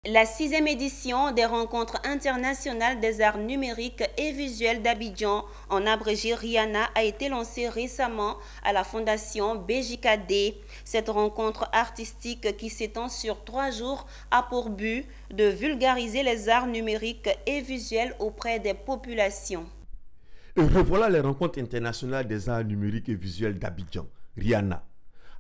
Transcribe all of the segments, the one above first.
La 6e édition des rencontres internationales des arts numériques et visuels d'Abidjan, en abrégé RIANA, a été lancée récemment à la Fondation BJKD. Cette rencontre artistique qui s'étend sur 3 jours a pour but de vulgariser les arts numériques et visuels auprès des populations. Et revoilà les rencontres internationales des arts numériques et visuels d'Abidjan, RIANA.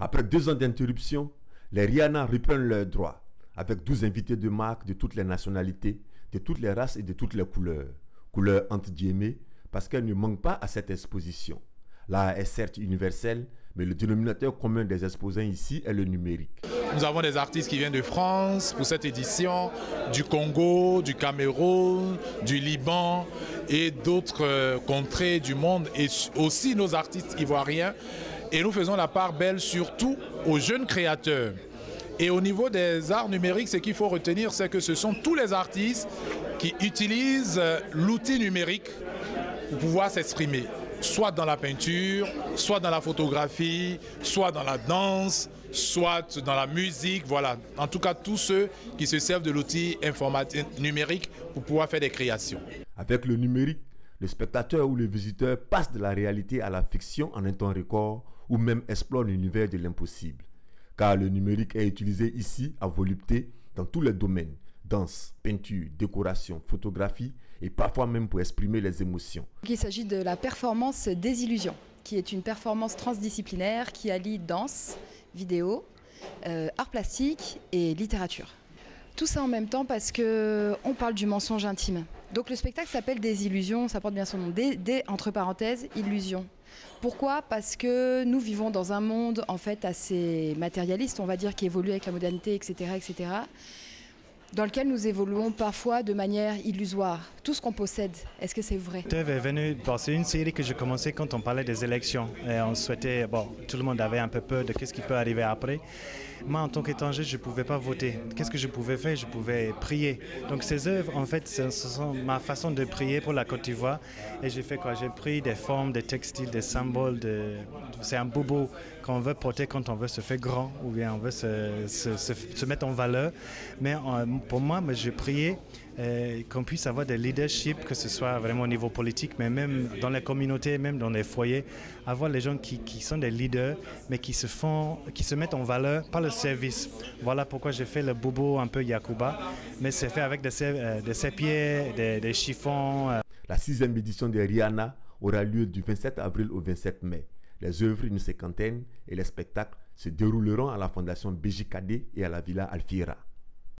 Après 2 ans d'interruption, les RIANA reprennent leurs droits, avec 12 invités de marque de toutes les nationalités, de toutes les races et de toutes les couleurs. Couleurs entre guillemets, parce qu'elles ne manquent pas à cette exposition. L'art est certes universel, mais le dénominateur commun des exposants ici est le numérique. Nous avons des artistes qui viennent de France pour cette édition, du Congo, du Cameroun, du Liban et d'autres contrées du monde, et aussi nos artistes ivoiriens. Et nous faisons la part belle surtout aux jeunes créateurs. Et au niveau des arts numériques, ce qu'il faut retenir, c'est que ce sont tous les artistes qui utilisent l'outil numérique pour pouvoir s'exprimer, soit dans la peinture, soit dans la photographie, soit dans la danse, soit dans la musique, voilà. En tout cas, tous ceux qui se servent de l'outil numérique pour pouvoir faire des créations. Avec le numérique, le spectateur ou le visiteur passe de la réalité à la fiction en un temps record ou même explore l'univers de l'impossible. Car le numérique est utilisé ici à volupté dans tous les domaines, danse, peinture, décoration, photographie et parfois même pour exprimer les émotions. Il s'agit de la performance Désillusion, qui est une performance transdisciplinaire qui allie danse, vidéo, art plastique et littérature. Tout ça en même temps parce qu'on parle du mensonge intime. Donc le spectacle s'appelle Désillusion, ça porte bien son nom, entre parenthèses, illusion. Pourquoi ? Parce que nous vivons dans un monde en fait assez matérialiste, on va dire, qui évolue avec la modernité, etc., etc., dans lequel nous évoluons parfois de manière illusoire. Tout ce qu'on possède, est-ce que c'est vrai ? C'est une série que j'ai commencé quand on parlait des élections. Et on souhaitait, tout le monde avait un peu peur de ce qui peut arriver après. Moi, en tant qu'étranger, je ne pouvais pas voter. Qu'est-ce que je pouvais faire ? Je pouvais prier. Donc ces œuvres, en fait, ce sont ma façon de prier pour la Côte d'Ivoire. Et j'ai fait quoi ? J'ai pris des formes, des textiles, des symboles. C'est un bobo qu'on veut porter quand on veut se faire grand ou bien on veut se mettre en valeur. Mais pour moi, je priais qu'on puisse avoir des leaderships, que ce soit vraiment au niveau politique, mais même dans les communautés, même dans les foyers, avoir les gens qui sont des leaders, mais qui se mettent en valeur par le service. Voilà pourquoi j'ai fait le bobo un peu Yakuba, mais c'est fait avec des sépia, des chiffons. La 6e édition de RIANA aura lieu du 27 avril au 27 mai. Les œuvres, une cinquantaine, et les spectacles se dérouleront à la Fondation BJKD et à la Villa Alfira.